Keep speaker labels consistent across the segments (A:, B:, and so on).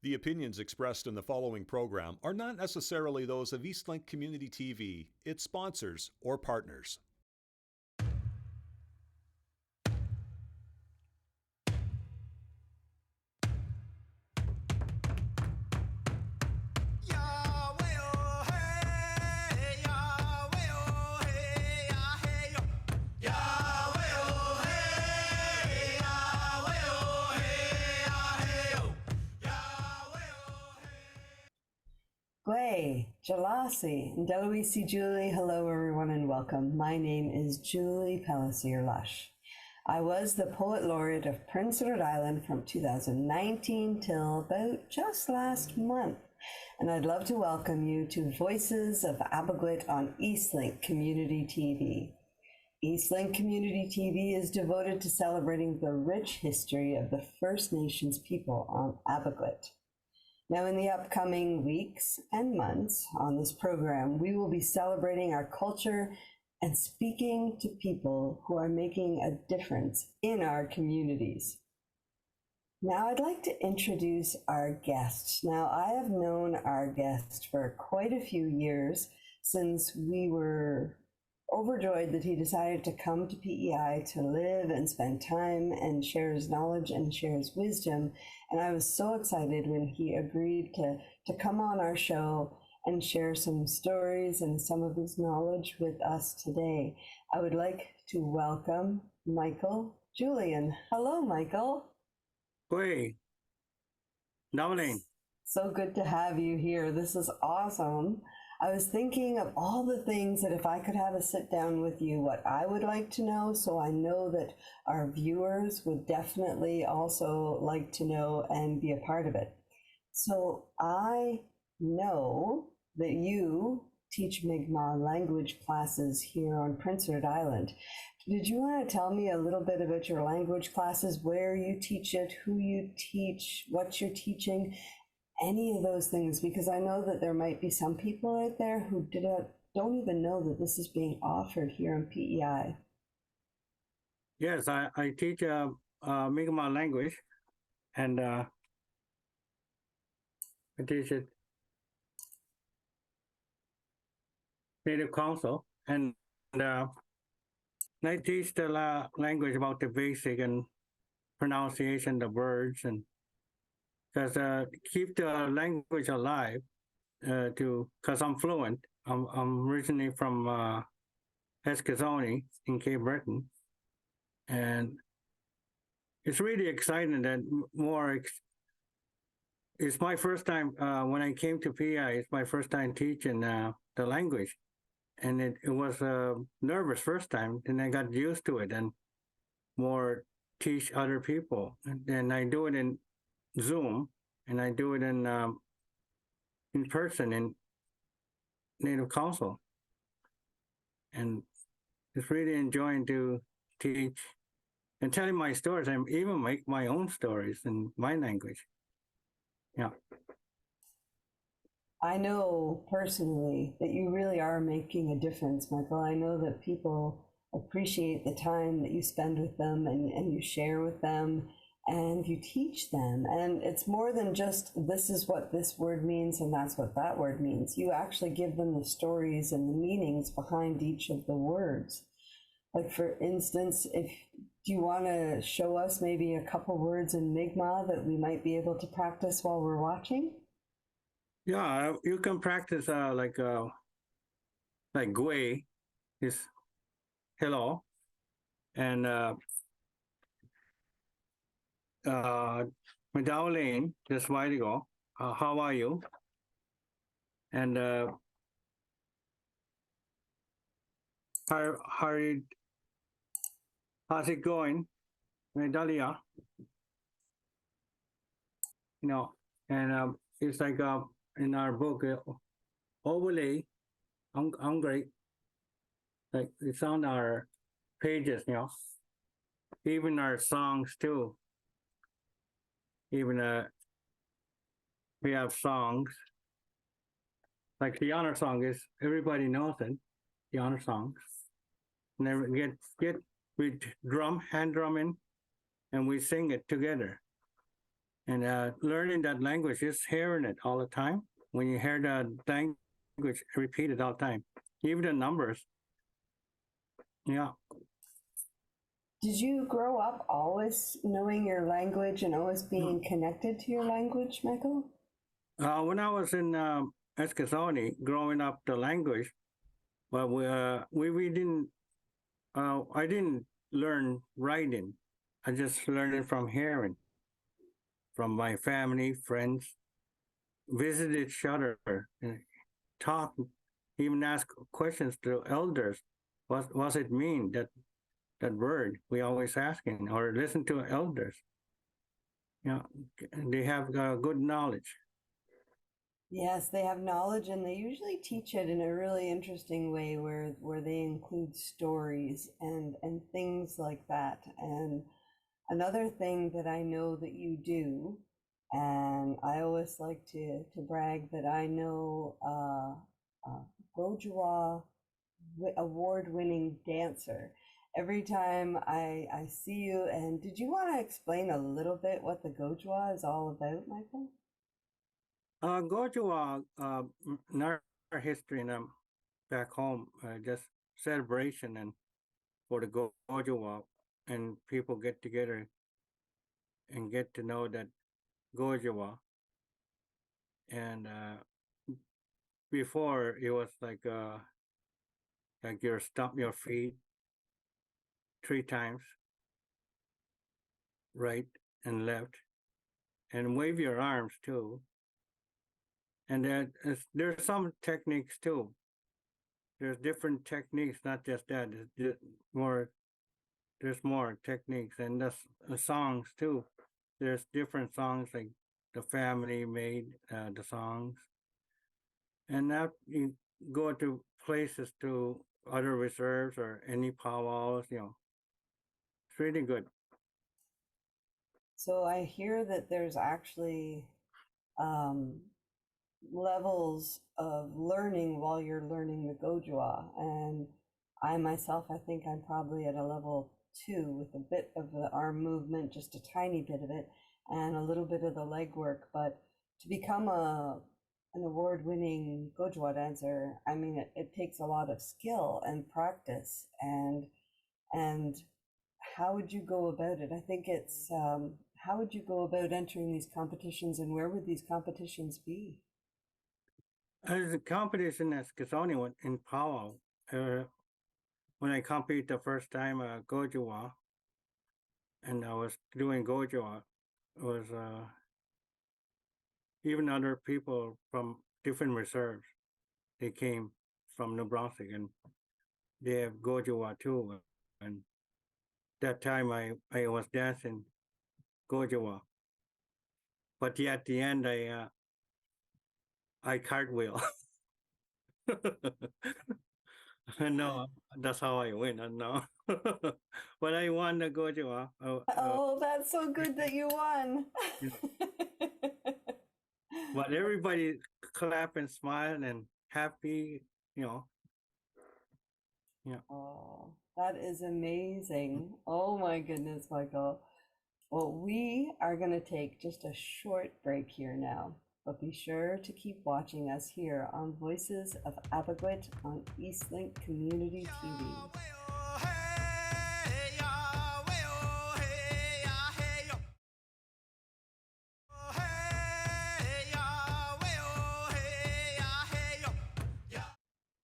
A: The opinions expressed in the following program are not necessarily those of Eastlink Community TV, its sponsors, or partners.
B: Gwe, Jalasi, and Deloisi Julie, hello everyone and welcome. My name is Julie Pellissier-Lush. I was the Poet Laureate of Prince Edward Island from 2019 till about just last month. And I'd love to welcome you to Voices of Epekwitk on Eastlink Community TV. Eastlink Community TV is devoted to celebrating the rich history of the First Nations people on Epekwitk. Now, in the upcoming weeks and months on this program, we will be celebrating our culture and speaking to people who are making a difference in our communities. Now, I'd like to introduce our guest. Now, I have known our guest for quite a few years, since we were overjoyed that he decided to come to PEI to live and spend time and share his knowledge and share his wisdom. And I was so excited when he agreed to come on our show and share some stories and some of his knowledge with us today. I would like to welcome Michael Julian. Hello, Michael.
C: Hey, Darling.
B: So good to have you here. This is awesome. I was thinking of all the things that if I could have a sit down with you, what I would like to know. So I know that our viewers would definitely also like to know and be a part of it. So I know that you teach Mi'kmaq language classes here on Prince Edward Island. Did you want to tell me a little bit about your language classes, where you teach it, who you teach, what you're teaching? Any of those things, because I know that there might be some people out there who don't even know that this is being offered here in PEI.
C: Yes, I teach Mi'kmaq language, and I teach it Native Council, and I teach the language about the basic and pronunciation of words, and because keep the language alive, because I'm fluent. I'm originally from Eskasoni in Cape Breton, and it's really exciting that it's my first time when I came to PI. It's my first time teaching the language, and it was nervous first time, and I got used to it and more teach other people, and then I do it in Zoom, and I do it in person in Native Council, and it's really enjoying to teach and telling my stories. I even make my own stories in my language. Yeah.
B: I know personally that you really are making a difference, Michael. I know that people appreciate the time that you spend with them and you share with them and you teach them. And it's more than just this is what this word means and that's what that word means. You actually give them the stories and the meanings behind each of the words. Like, for instance, do you want to show us maybe a couple words in Mi'kmaq that we might be able to practice while we're watching?
C: Yeah, you can practice like Gwe is hello, and Medallion, just while ago, how are you? And how's it going, Medalia? You know, and it's like in our book, overlay, great. Like it's on our pages, even our songs too. Even we have songs like the honor song is everybody knows it. The honor songs. Never get with hand drumming, and we sing it together. And learning that language is hearing it all the time. When you hear the language repeated all the time, even the numbers. Yeah.
B: Did you grow up always knowing your language and always being connected to your language, Michael?
C: When I was in Eskasoni, growing up the language, but we didn't. I didn't learn writing. I just learned it from hearing, from my family, friends, visit each other, and talk, even ask questions to elders. What it mean, that word? We always asking, or listen to elders. You know, they have good knowledge.
B: Yes, they have knowledge and they usually teach it in a really interesting way where they include stories and things like that. And another thing that I know that you do, and I always like to brag that I know Gojwa award-winning dancer. Every time I see you, and did you want to explain a little bit what the Gojwa is all about, Michael?
C: Go to our history and back home, just celebration and for the Gojo, and people get together and get to know that Gojo. And before it was like you stomp your feet 3 times, right and left, and wave your arms too. And there's some techniques too. There's different techniques, not just that. There's more techniques, and the songs too. There's different songs, like the family made the songs, and now you go to places, to other reserves or any powwows. It's really good.
B: So I hear that there's actually um, levels of learning while you're learning the Gojwa. And I myself, I think I'm probably at a level 2 with a bit of the arm movement, just a tiny bit of it, and a little bit of the leg work. But to become an award-winning Gojwa dancer, I mean, it takes a lot of skill and practice. And how would you go about it? I think it's how would you go about entering these competitions, and where would these competitions be?
C: There's a competition at Skasoni in powwow. When I compete the first time, Gojo, and I was doing Gojo, was even other people from different reserves. They came from New Brunswick, and they have Gojo too. And that time I was dancing Gojo, but at the end I cartwheel. No, that's how I win. No, but I won the Gojo.
B: Oh, that's so good that you won.
C: But everybody clap and smile and happy. Yeah.
B: Oh, that is amazing. Oh my goodness, Michael. Well, we are going to take just a short break here now, but be sure to keep watching us here on Voices of Epekwitk on Eastlink Community TV.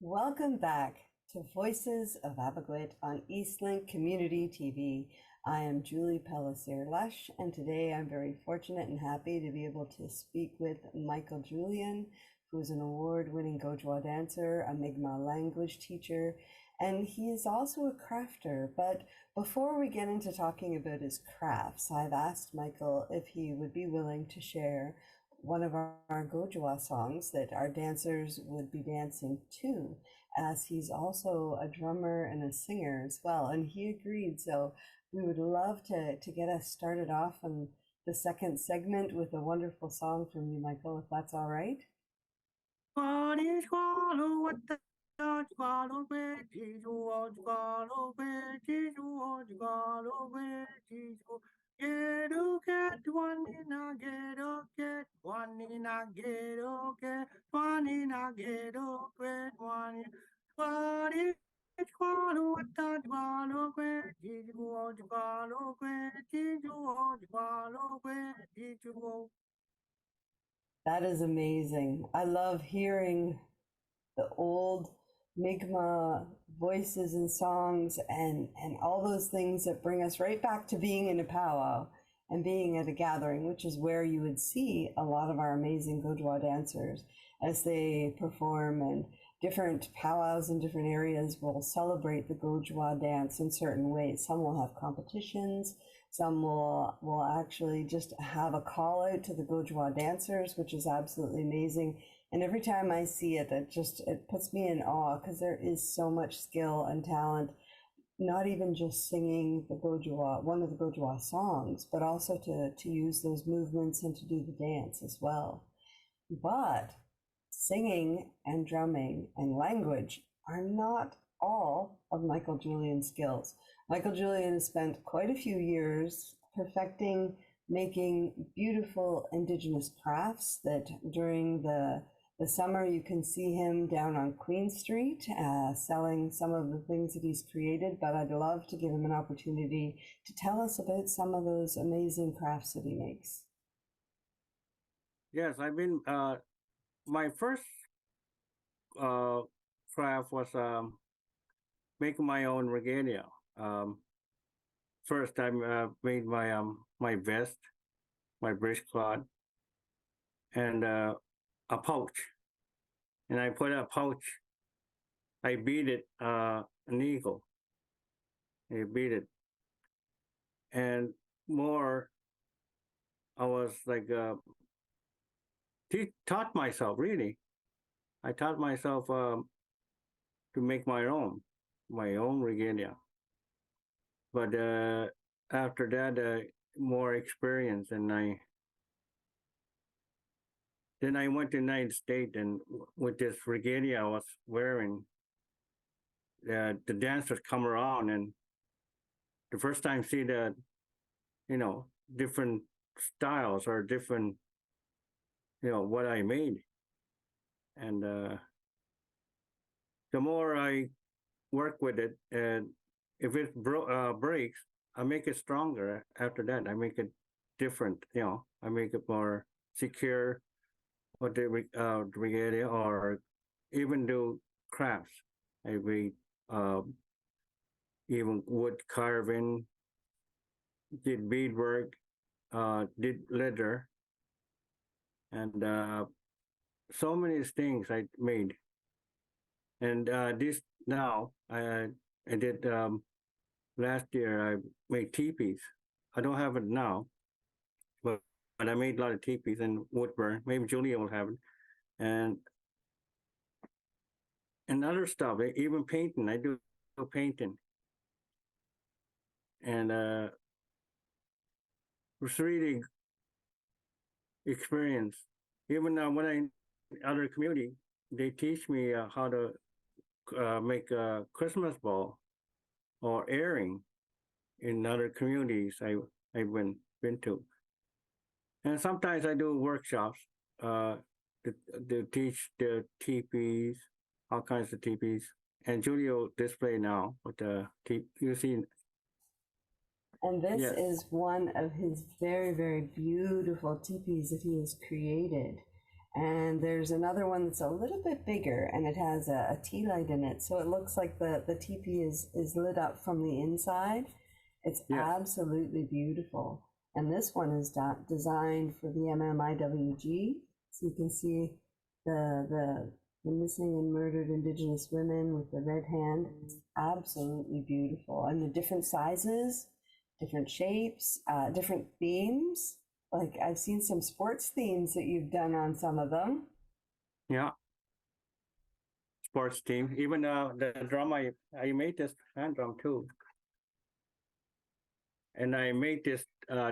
B: Welcome back to Voices of Epekwitk on Eastlink Community TV. I am Julie Pellissier-Lush, and today I'm very fortunate and happy to be able to speak with Michael Julian, who is an award-winning Gojwa dancer, a Mi'kmaq language teacher, and he is also a crafter. But before we get into talking about his crafts, I've asked Michael if he would be willing to share one of our Gojwa songs that our dancers would be dancing to, as he's also a drummer and a singer as well. And he agreed. So we would love to get us started off on the second segment with a wonderful song from you, Michael, if that's all right.
C: Get one in a get one in a get one in a get one in what is what that one did you want to follow did you want to follow did you want.
B: That is amazing. I love hearing the old Mi'kmaq voices and songs and all those things that bring us right back to being in a powwow and being at a gathering, which is where you would see a lot of our amazing Gojwa dancers as they perform, and different powwows in different areas will celebrate the Gojwa dance in certain ways. Some will have competitions, some will actually just have a call out to the Gojwa dancers, which is absolutely amazing. And every time I see it, it puts me in awe, because there is so much skill and talent, not even just singing the Gojwa, one of the Gojwa songs, but also to use those movements and to do the dance as well. But singing and drumming and language are not all of Michael Julian's skills. Michael Julian has spent quite a few years perfecting making beautiful Indigenous crafts that during the summer you can see him down on Queen Street selling some of the things that he's created, but I'd love to give him an opportunity to tell us about some of those amazing crafts that he makes.
C: Yes, I've been my first craft was making my own regalia. First, I made my vest, my breastcloth, and a pouch. And I put a pouch. I beat it an eagle. I beat it, and more. I was like taught myself really. I taught myself to make my own regalia. But after that, more experience, and then I went to the United States, and with this regalia I was wearing, the dancers come around, and the first time see the, different styles or different, what I made, and the more I work with it, and if it breaks, I make it stronger. After that, I make it different. I make it more secure, or the regalia, or even do crafts. I read even wood carving, did beadwork, did leather, and so many things I made. And this now I did last year. I made teepees. I don't have it now, but I made a lot of teepees and woodburn. Maybe Julia will have it, and other stuff. Even painting. I do painting, and it's really experience. Even when I other community, they teach me how to make a Christmas ball or airing in other communities I've been to. And sometimes I do workshops to teach the teepees, all kinds of teepees. And Julia will display now with the you see.
B: And this is one of his very, very beautiful teepees that he has created. And there's another one that's a little bit bigger, and it has a tea light in it. So it looks like the teepee is lit up from the inside. It's absolutely beautiful. And this one is designed for the MMIWG. So you can see the missing and murdered Indigenous women with the red hand. It's absolutely beautiful. And the different sizes, different shapes, different themes. Like I've seen some sports themes that you've done on some of them.
C: Yeah. Sports team. Even the drum, I made this hand drum too. And I made this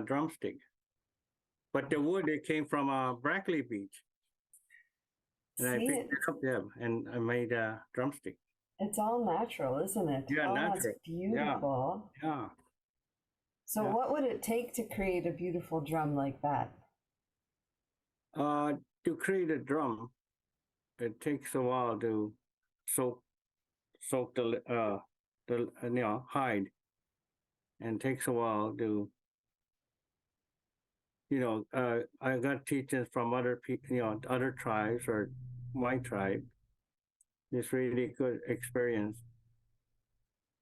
C: drumstick. But the wood, it came from Brackley Beach. And I picked it up there, and I made a drumstick.
B: It's all natural, isn't it?
C: Yeah, natural.
B: It's beautiful.
C: Yeah.
B: So
C: Yeah.
B: what would it take to create a beautiful drum like that?
C: To create a drum, it takes a while to soak the hide, and takes a while to I got teachers from other people, other tribes or my tribe. It's really good experience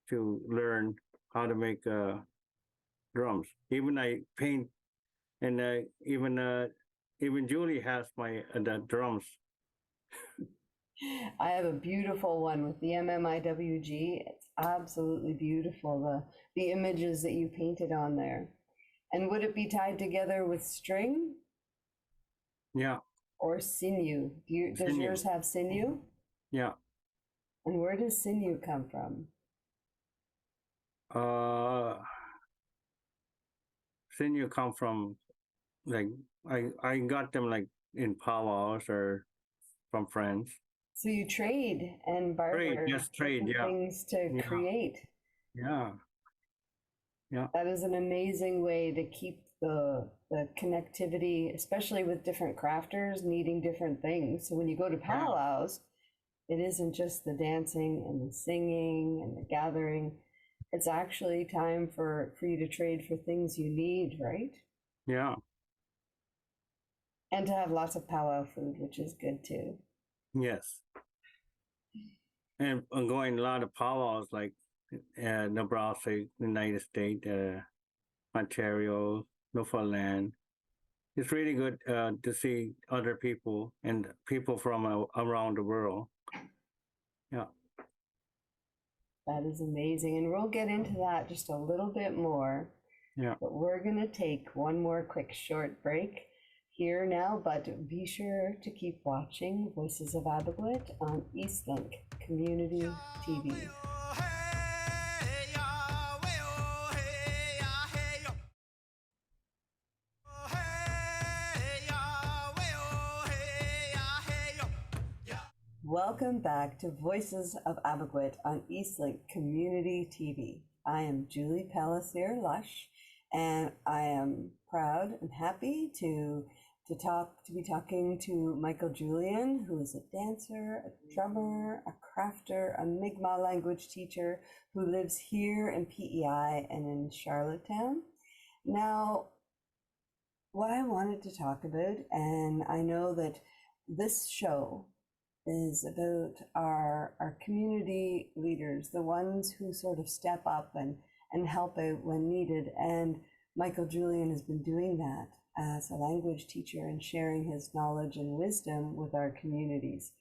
C: to learn how to make drums. Even I paint, and even Julie has my the drums.
B: I have a beautiful one with the MMIWG. It's absolutely beautiful, the images that you painted on there. And would it be tied together with string
C: Yeah,
B: or sinew? Does
C: sinew.
B: yours have sinew?
C: Yeah.
B: And where does sinew come from?
C: Sinew come from, like, I got them like in powwows or from friends.
B: So you trade and barter
C: Trade,
B: different
C: yeah.
B: things to
C: Yeah.
B: create.
C: Yeah. Yeah.
B: That is an amazing way to keep the connectivity, especially with different crafters needing different things. So when you go to powwows, it isn't just the dancing and the singing and the gathering. It's actually time for you to trade for things you need, right?
C: Yeah.
B: And to have lots of powwow food, which is good too.
C: Yes. And I'm going a lot of powwows like Nebraska, United States, Ontario, Newfoundland. It's really good to see other people and people from around the world. Yeah.
B: That is amazing. And we'll get into that just a little bit more.
C: Yeah.
B: But we're going to take one more quick short break here now, but be sure to keep watching Voices of Epekwitk on Eastlink Community TV. Welcome back to Voices of Epekwitk on Eastlink Community TV. I am Julie Pellissier-Lush, and I am proud and happy to be talking to Michael Julian, who is a dancer, a drummer, a crafter, a Mi'kmaq language teacher who lives here in PEI and in Charlottetown. Now, what I wanted to talk about, and I know that this show is about our community leaders, the ones who sort of step up and help out when needed. And Michael Julian has been doing that as a language teacher and sharing his knowledge and wisdom with our communities.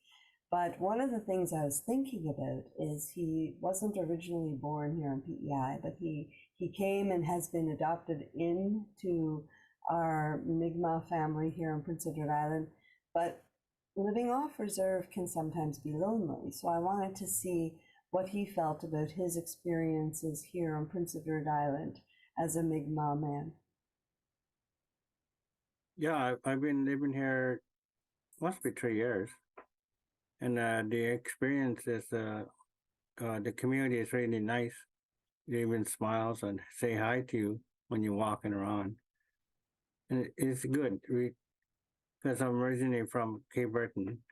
B: But one of the things I was thinking about is he wasn't originally born here in PEI, but he came and has been adopted into our Mi'kmaq family here on Prince Edward Island. But living off reserve can sometimes be lonely. So I wanted to see what he felt about his experiences here on Prince Edward Island as a Mi'kmaq man.
C: Yeah, I've been living here, must be 3 years. And the experience is, the community is really nice. They even smiles and say hi to you when you're walking around. And it's good because I'm originally from Cape Breton.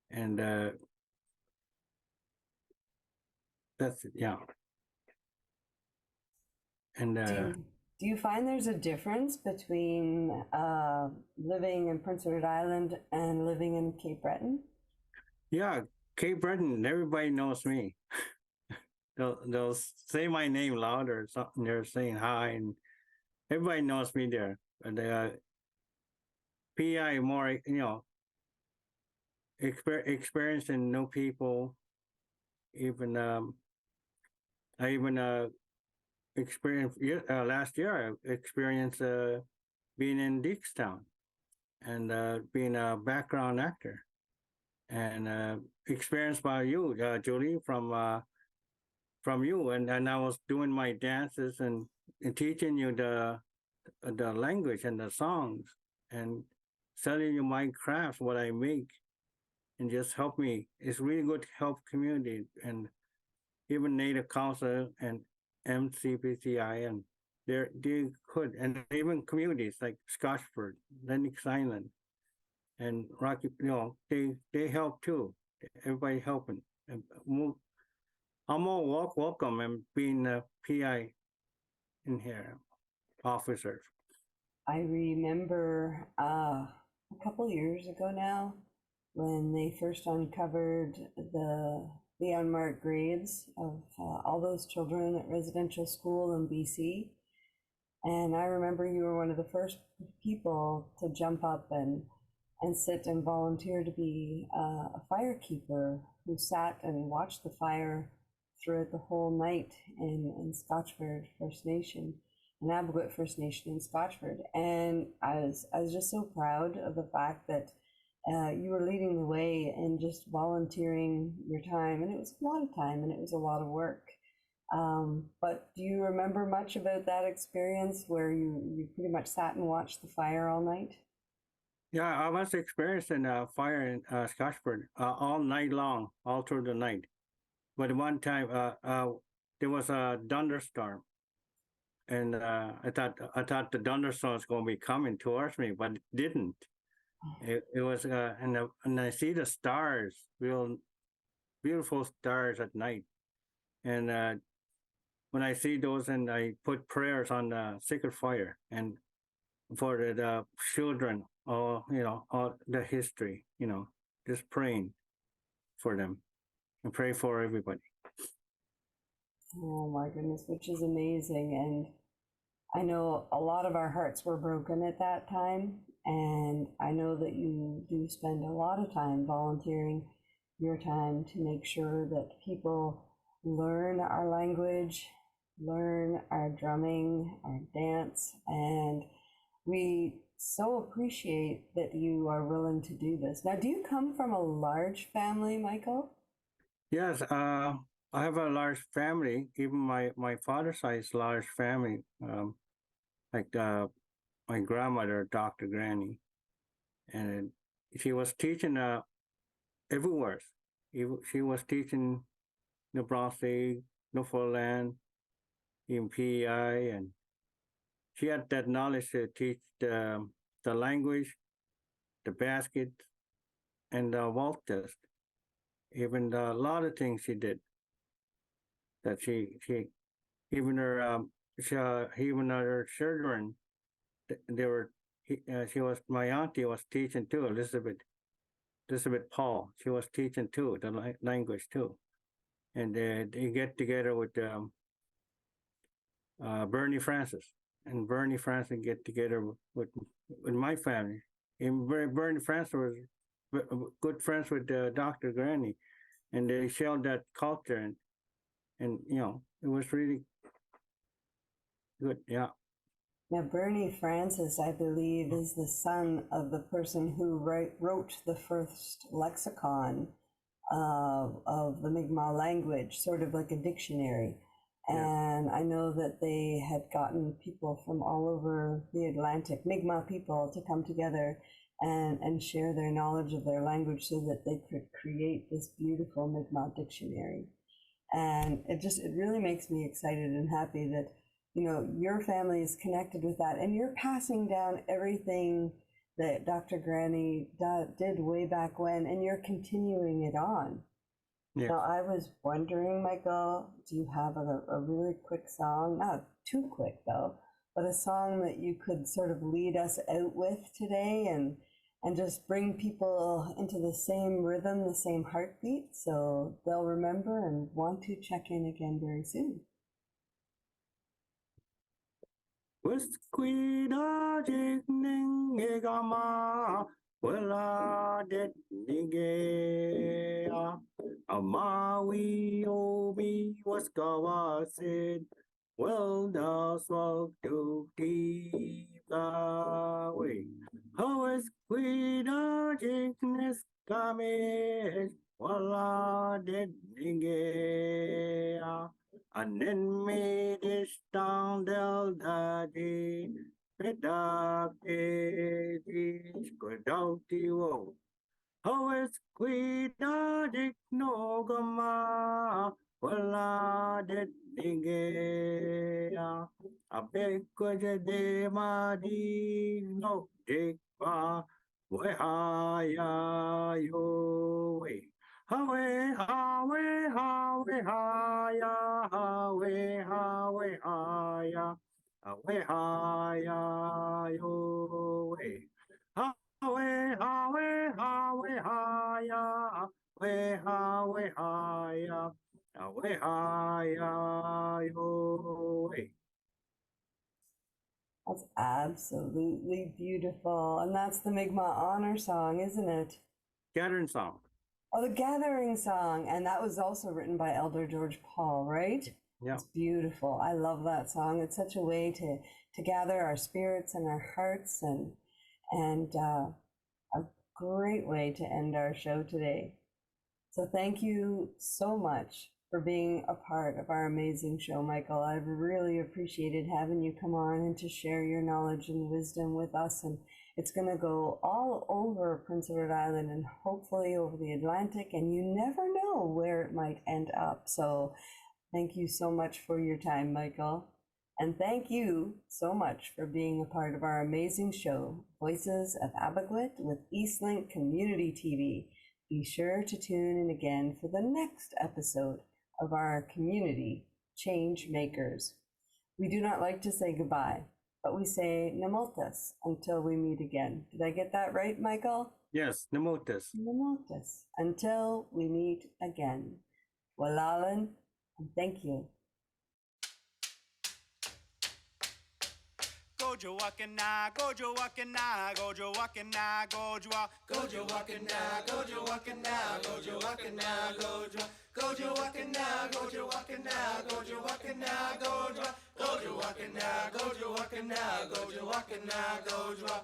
C: And that's it, yeah. And
B: do you find there's a difference between living in Prince Edward Island and living in Cape Breton?
C: Yeah, Cape Breton, everybody knows me. They'll say my name louder or something. They're saying hi, and everybody knows me there. But PI more, experience and know people. Even I even experienced last year. I experienced being in Dickstown and being a background actor, and experienced by you, Julie, from you, and I was doing my dances and teaching you the language and the songs and selling you my crafts, what I make, and just help me. It's really good to help community and even Native Council and MCPCI and they could, and even communities like Scotchford, Lennox Island, and Rocky, they help too. Everybody helping. And I'm all welcome and being a PI in here, officers.
B: I remember a couple years ago now when they first uncovered the unmarked graves of all those children at residential school in BC. And I remember you were one of the first people to jump up and sit and volunteer to be a firekeeper who sat and watched the fire throughout the whole night in Scotchford First Nation, in Epekwitk First Nation in Scotchford. And I was just so proud of the fact that you were leading the way and just volunteering your time. And it was a lot of time and it was a lot of work. But do you remember much about that experience where you pretty much sat and watched the fire all night?
C: Yeah, I was experiencing a fire in Scotchford all night long, all through the night. But one time, there was a thunderstorm, and I thought the thunderstorm was going to be coming towards me, but it didn't. It was, and I see the stars, real beautiful stars at night, and when I see those, and I put prayers on the sacred fire and for the children, all the history, just praying for them and pray for everybody.
B: Oh my goodness, which is amazing. And I know a lot of our hearts were broken at that time. And I know that you do spend a lot of time volunteering your time to make sure that people learn our language, learn our drumming, our dance, and we so appreciate that you are willing to do this. Now, do you come from a large family, Michael?
C: Yes, I have a large family. Even my father's side is large family. Like my grandmother, Dr. Granny, and she was teaching everywhere. She was teaching Nebraska, Newfoundland, in PEI, and she had that knowledge to teach the language, the basket, and the walk test. Even a lot of things she did. That she even her even her children, they were. She was, my auntie was teaching too. Elizabeth Paul. She was teaching too the language too, and they get together with Bernie Francis, and Bernie Francis get together with my family. And Bernie Francis was good friends with Dr. Granny, and they shared that culture, and it was really good. Yeah.
B: Now, Bernie Francis, I believe, is the son of the person who wrote the first lexicon of the Mi'kmaq language, sort of like a dictionary. And I know that they had gotten people from all over the Atlantic, Mi'kmaq people, to come together and share their knowledge of their language so that they could create this beautiful Mi'kmaq dictionary. And it really makes me excited and happy that, your family is connected with that and you're passing down everything that Dr. Granny did way back when, and you're continuing it on. Yeah. Now, I was wondering, Michael, do you have a really quick song? Not too quick, though, but a song that you could sort of lead us out with today and just bring people into the same rhythm, the same heartbeat, so they'll remember and want to check in again very soon.
C: Wesquida jigning egama, wella det nigea, amawi obi was gawasid, well da swag to deep away. How is quida jignes gamis, wella det nigea. And then made it down del daddy, pedak edis, good out you. How is quid no gama, Wala det digea, Epekwitk de madi no dekwa, wehaya yo we. Hawe, hawe, hawe, haya, hawe, hawe, haya, hawe, haya yo we. Hawe, hawe, hawe, haya, hawe, hawe, haya.
B: That's absolutely beautiful. And that's the Mi'kmaq Honor Song, isn't it?
C: Gathering song.
B: Oh, the Gathering Song. And that was also written by Elder George Paul, right?
C: Yeah.
B: It's beautiful. I love that song. It's such a way to gather our spirits and our hearts, and a great way to end our show today. So thank you so much for being a part of our amazing show, Michael. I've really appreciated having you come on and to share your knowledge and wisdom with us. And it's going to go all over Prince Edward Island and hopefully over the Atlantic, and you never know where it might end up. So thank you so much for your time, Michael. And thank you so much for being a part of our amazing show, Voices of Epekwitk with Eastlink Community TV. Be sure to tune in again for the next episode of our community change makers. We do not like to say goodbye, but we say Namotas until we meet again. Did I get that right, Michael?
C: Yes, Namotas.
B: Namotas until we meet again. Walalan, and thank you.
D: Gojo wakana, gojo wakana, gojo wakana, gojo gojo wakana, gojo wakana, gojo wakana, gojo gojo wakana, gojo wakana, gojo wakana, gojo gojo wakana, gojo wakana, gojo wakana, gojo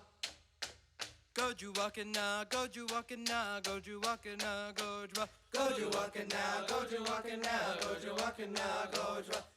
D: gojo wakana, gojo wakana, gojo wakana, gojo gojo wakana, gojo wakana, gojo wakana, gojo